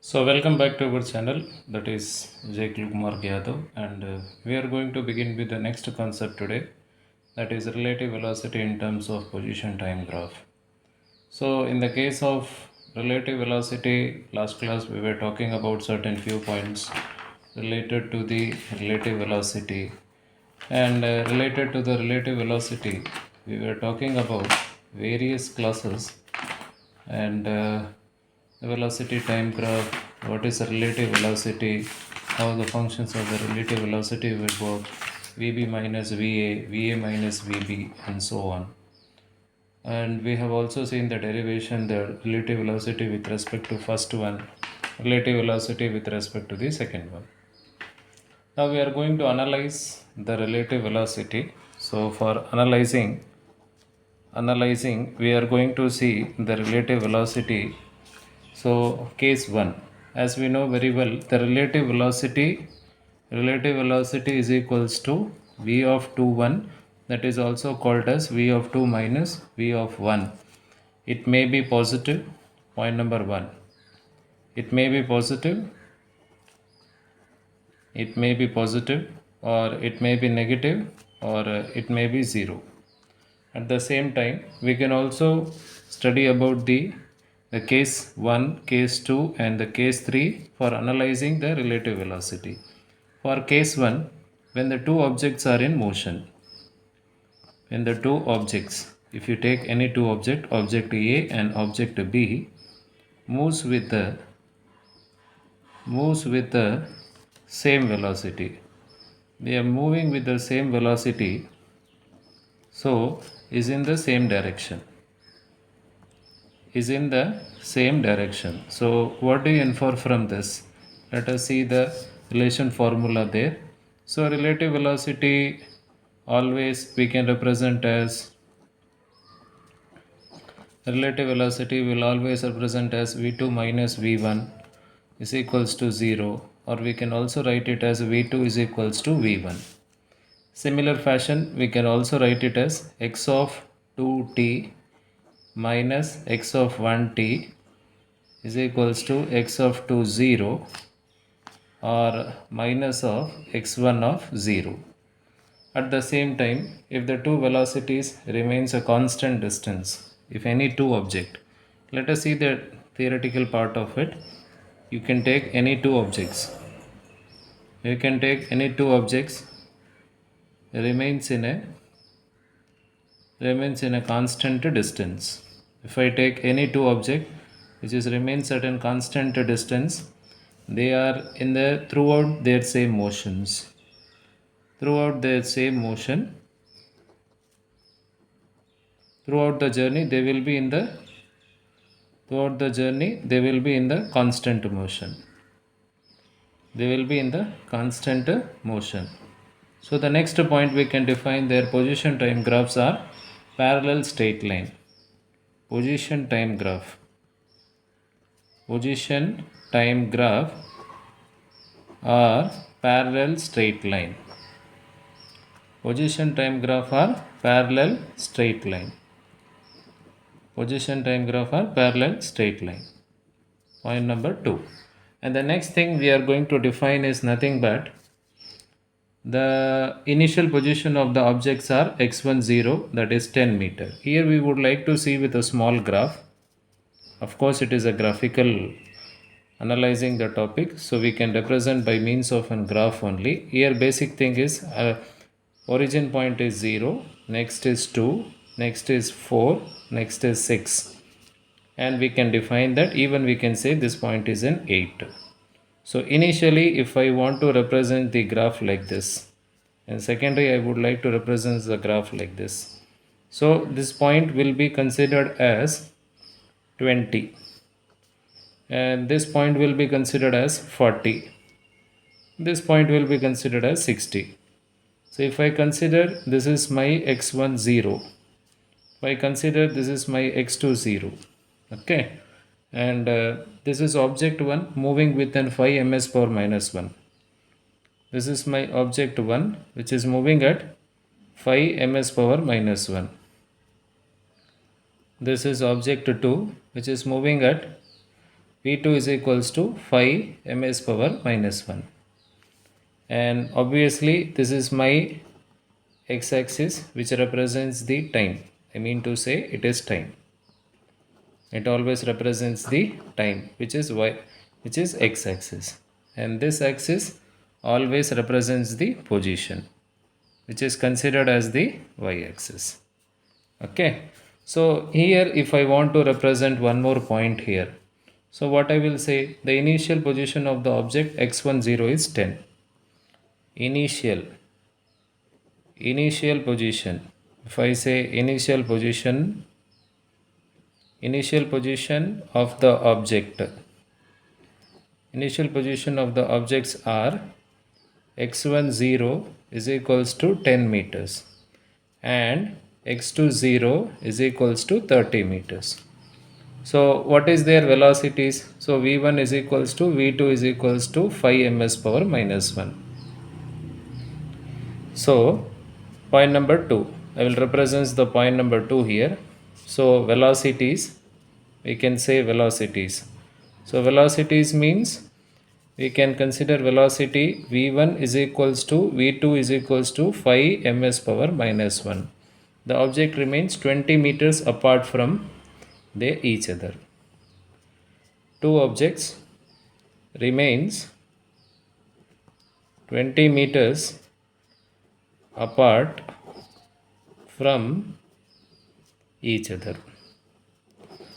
So welcome back to our channel, that is Jay Kumar Yadav, and we are going to begin with the next concept today, that is relative velocity in terms of position time graph. So in the case of relative velocity, last class we were talking about certain few points related to the relative velocity, and related to the relative velocity we were talking about various classes and the velocity time graph, what is the relative velocity, how the functions of the relative velocity will work, Vb minus Va, Va minus Vb, and so on. And we have also seen the derivation, the relative velocity with respect to first one, relative velocity with respect to the second one. Now we are going to analyze the relative velocity. So for analyzing, we are going to see the relative velocity. So case 1, as we know very well, the relative velocity is equals to v of 2 1, that is also called as v of 2 minus v of 1. It may be positive, point number 1. It may be positive, or it may be negative, or it may be 0. At the same time, we can also study about the case 1, case 2 and the case 3 for analyzing the relative velocity. For case 1, when the two objects are in motion, if you take any two object A and object B, moves with the same velocity. They are moving with the same velocity, so is in the same direction. So what do you infer from this? Let us see the relation formula there. So relative velocity always we can represent as relative velocity will always represent as v2 minus v1 is equals to 0, or we can also write it as v2 is equals to v1. Similar fashion, we can also write it as x of 2t minus x of 1t is equals to x of 2 0, or minus of x1 of 0. At the same time, if the two velocities remains a constant distance, if any two object, let us see the theoretical part of it. You can take any two objects. Remains in a constant distance. If I take any two object which is remains at a constant distance, they are in the throughout their same motions. Throughout the journey they will be in the constant motion. So the next point we can define their position time graphs are parallel straight line. Position time graph or parallel straight line. Position time graph or parallel straight line. Point number 2. And the next thing we are going to define is nothing but the initial position of the objects are x1 0, that is 10 meter. Here we would like to see with a small graph. Of course, it is a graphical analyzing the topic, so we can represent by means of a graph only. Here basic thing is origin point is 0, next is 2, next is 4, next is 6, and we can define that, even we can say this point is in 8. So initially, if I want to represent the graph like this, and secondary I would like to represent the graph like this. So this point will be considered as 20, and this point will be considered as 40. This point will be considered as 60. So if I consider this is my x1 0, if I consider this is my x2 0, okay, and this is object 1 moving within 5 ms power minus 1. This is my object 1 which is moving at 5 ms power minus 1. This is object 2 which is moving at v2 is equals to 5 ms power minus 1. And obviously this is my x-axis which represents the time. I mean to say it is time. It always represents the time, which is y, which is x-axis, and this axis always represents the position, which is considered as the y-axis. Okay, so here if I want to represent one more point here, so what I will say, the initial position of the object x10 is 10. Initial position, if I say initial position of the object, initial position of the objects are x10 is equals to 10 meters and x20 is equals to 30 meters. So what is their velocities? So v1 is equals to v2 is equals to 5 ms power minus 1. So point number 2, I will represent the point number 2 here. So velocities, we can say velocities. So velocities means we can consider velocity v1 is equals to v2 is equals to 5 ms power minus 1. The object remains 20 meters apart from each other. Two objects remains 20 meters apart from each other.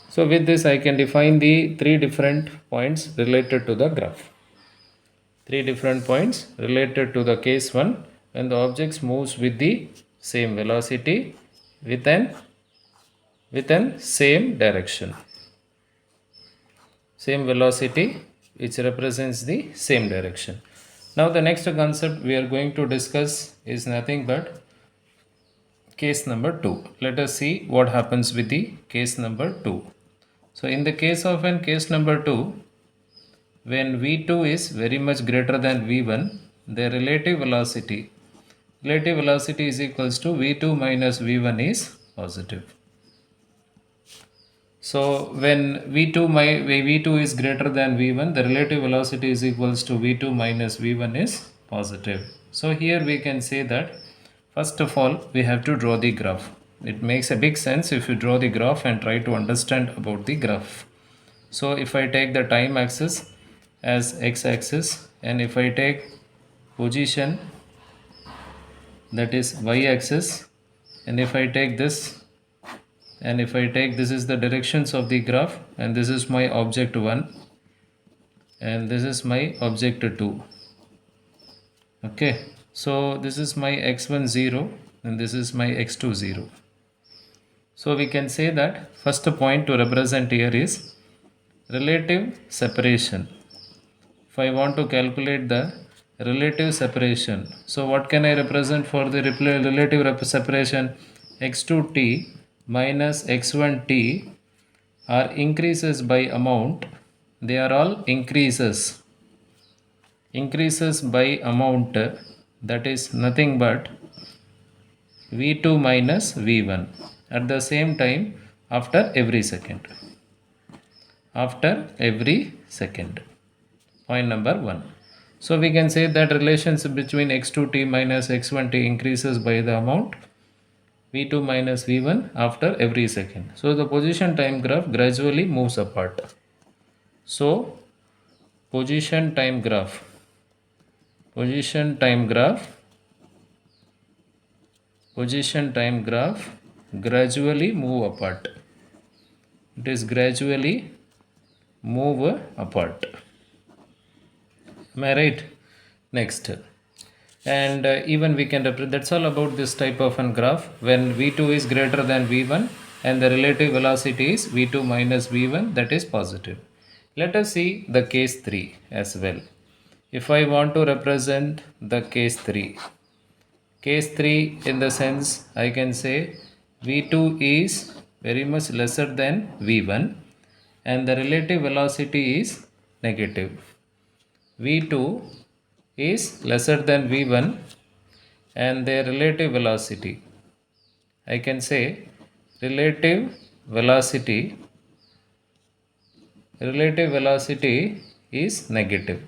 So with this I can define the three different points related to the graph. Three different points related to the case 1 when the objects moves with the same velocity within same direction. Same velocity which represents the same direction. Now the next concept we are going to discuss is nothing but case number 2. Let us see what happens with the case number 2. So in the case of an case number 2, when v2 is very much greater than v1, the relative velocity is equals to v2 minus v1 is positive. So when v2 is greater than v1, the relative velocity is equals to v2 minus v1 is positive. So here we can say that first of all we have to draw the graph. It makes a big sense if you draw the graph and try to understand about the graph. So if I take the time axis as x-axis and if I take position, that is y-axis, and if I take this and if I take this is the directions of the graph, and this is my object 1 and this is my object 2. Okay, so this is my x10 and this is my x20. So we can say that first point to represent here is relative separation. If I want to calculate the relative separation, so what can I represent for the relative separation? x2t minus x1t are increases by amount. They are all increases by amount, that is nothing but v2 minus v1 at the same time after every second. Point number 1. So we can say that relations between x2t minus x1t increases by the amount v2 minus v1 after every second. So the position time graph gradually moves apart. So position time graph gradually move apart. It is gradually move apart. Am I right? Next. And even we can represent, that's all about this type of an graph when v2 is greater than v1 and the relative velocity is v2 minus v1, that is positive. Let us see the case 3 as well. If I want to represent the case 3 in the sense I can say v2 is very much lesser than v1 and the relative velocity is negative. v2 is lesser than v1 and their relative velocity, I can say relative velocity relative velocity is negative.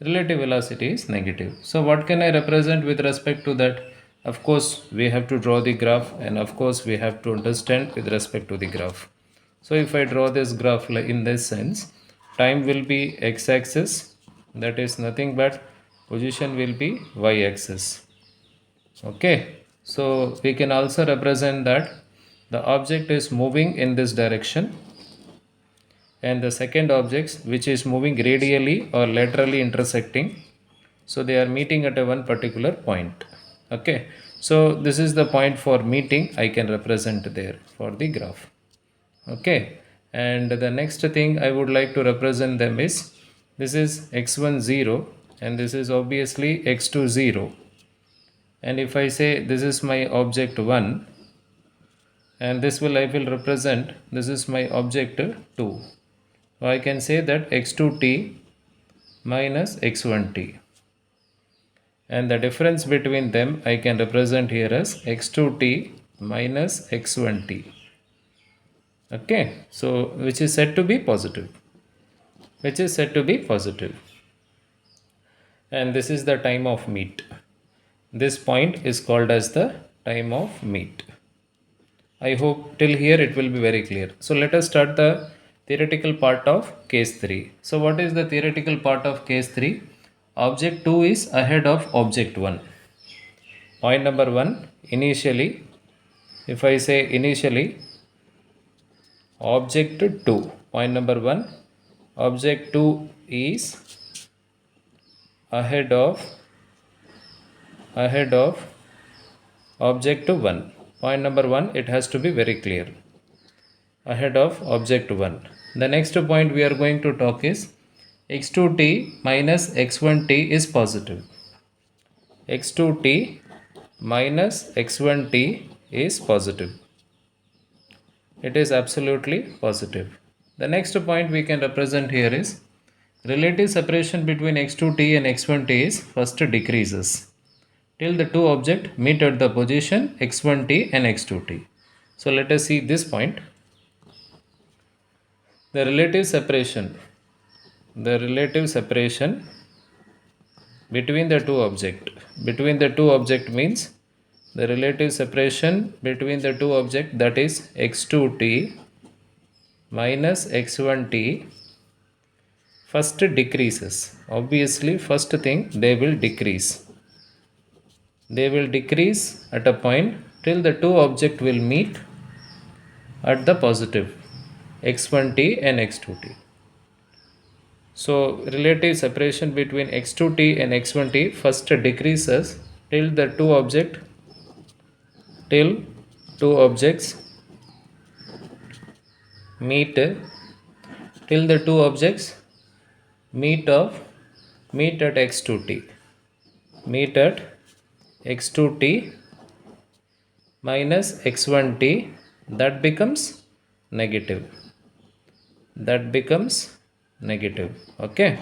Relative velocity is negative. So what can I represent with respect to that? Of course, we have to draw the graph, and of course we have to understand with respect to the graph. So if I draw this graph in this sense, time will be x-axis, that is nothing but position will be y-axis. Okay, so we can also represent that the object is moving in this direction, and the second objects which is moving radially or laterally intersecting, so they are meeting at a one particular point. Okay, so this is the point for meeting I can represent there for the graph. Okay, and the next thing I would like to represent them is, this is x1 0 and this is obviously x2 0, and if I say this is my object 1, and this will I will represent, this is my object 2. So I can say that x2t minus x1t, and the difference between them I can represent here as x2t minus x1t. Okay, so which is said to be positive, which is said to be positive, and this is the time of meet. This point is called as the time of meet. I hope till here it will be very clear. So let us start the theoretical part of case 3. So what is the theoretical part of case 3? Object 2 is ahead of object 1. Point number 1, initially, if I say initially, object 2. Point number 1, object 2 is ahead of object 1. Point number 1, it has to be very clear. Ahead of object 1. The next point we are going to talk is x2t minus x1t is positive. x2t minus x1t is positive. It is absolutely positive. The next point we can represent here is relative separation between x2t and x1t is first decreases till the two objects meet at the position x1t and x2t. So let us see this point. The relative separation between the two object means the relative separation between the two object, that is x2t minus x1t, first decreases. Obviously first thing they will decrease at a point till the two object will meet at the positive x1t and x2t. So relative separation between x2t and x1t first decreases till two objects meet till the two objects meet at x2t minus x1t, that becomes negative. Okay,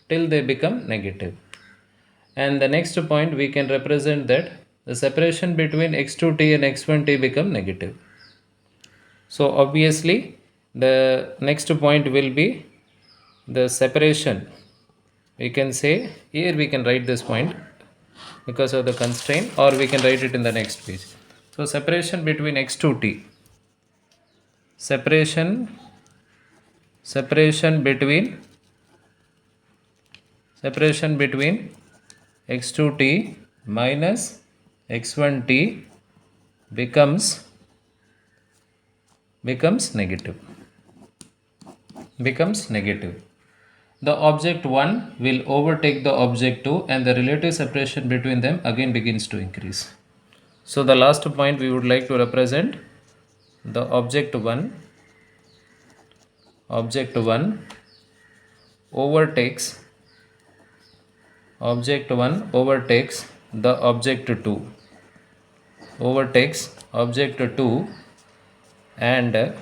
till they become negative. And the next point we can represent that the separation between x2t and x1t become negative. So obviously the next point will be the separation. We can say here, we can write this point because of the constraint, or we can write it in the next page. So separation between x2t, separation between x2t minus x1t becomes negative. The object 1 will overtake the object 2 and the relative separation between them again begins to increase. So the last point we would like to represent, the object 1 overtakes the object 2, and the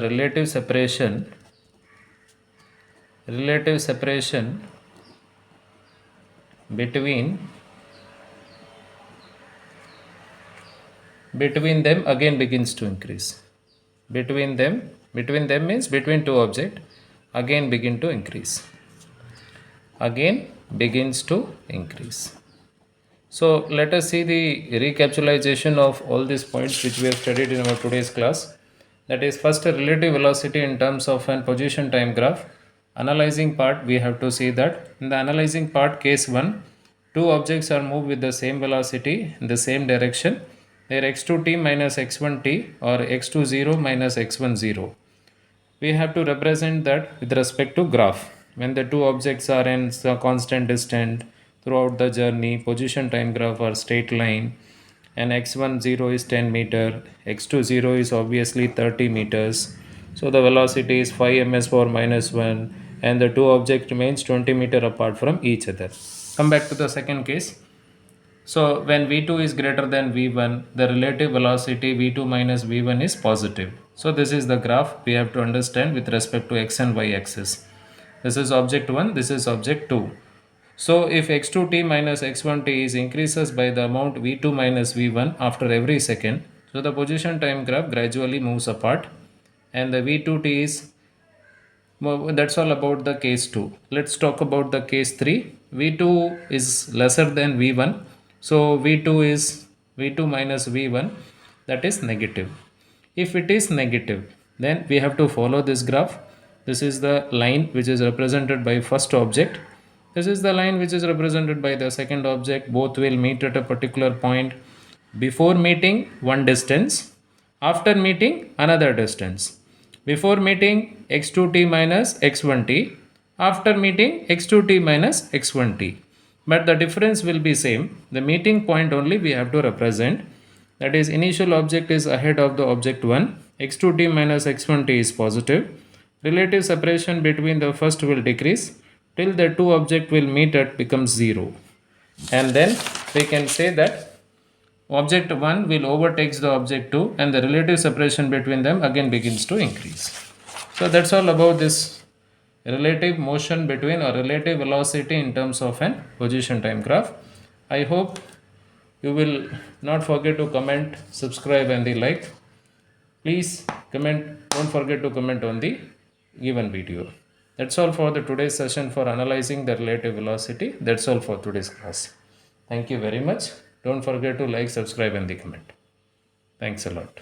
relative separation between them again begins to increase. between them means between two objects, again begin to increase. Again begins to increase. So let us see the recapitalization of all these points which we have studied in our today's class. That is, first a relative velocity in terms of an position time graph. Analyzing part, we have to see that in the analyzing part, case 1, two objects are moved with the same velocity in the same direction. Their x2t minus x1t or x20 minus x10. We have to represent that with respect to graph. When the two objects are in a constant distance throughout the journey, position time graph or straight line, and x10 is 10 meter, x20 is obviously 30 meters. So the velocity is 5 ms power minus 1, and the two objects remains 20 meter apart from each other. Come back to the second case. So when V2 is greater than V1, the relative velocity V2 minus V1 is positive. So this is the graph we have to understand with respect to x and y axis. This is object 1, this is object 2. So if x2t minus x1t is increases by the amount V2 minus V1 after every second, so the position time graph gradually moves apart, and the V2t is, well, that's all about the case 2. Let's talk about the case 3. V2 is lesser than V1. So V2 is V2 minus V1, that is negative. If it is negative, then we have to follow this graph. This is the line which is represented by first object. This is the line which is represented by the second object. Both will meet at a particular point. Before meeting, one distance. After meeting, another distance. Before meeting, x2t minus x1t. After meeting, x2t minus x1t. But the difference will be same. The meeting point only we have to represent. That is, initial object is ahead of the object 1. x2t minus x1t is positive. Relative separation between the first will decrease till the two object will meet at becomes 0. And then we can say that object 1 will overtakes the object 2, and the relative separation between them again begins to increase. So that's all about this relative motion between or relative velocity in terms of an position time graph. I hope you will not forget to comment, subscribe and the like. Please comment, don't forget to comment on the given video. That's all for the today's session for analyzing the relative velocity. That's all for today's class. Thank you very much. Don't forget to like, subscribe and the comment. Thanks a lot.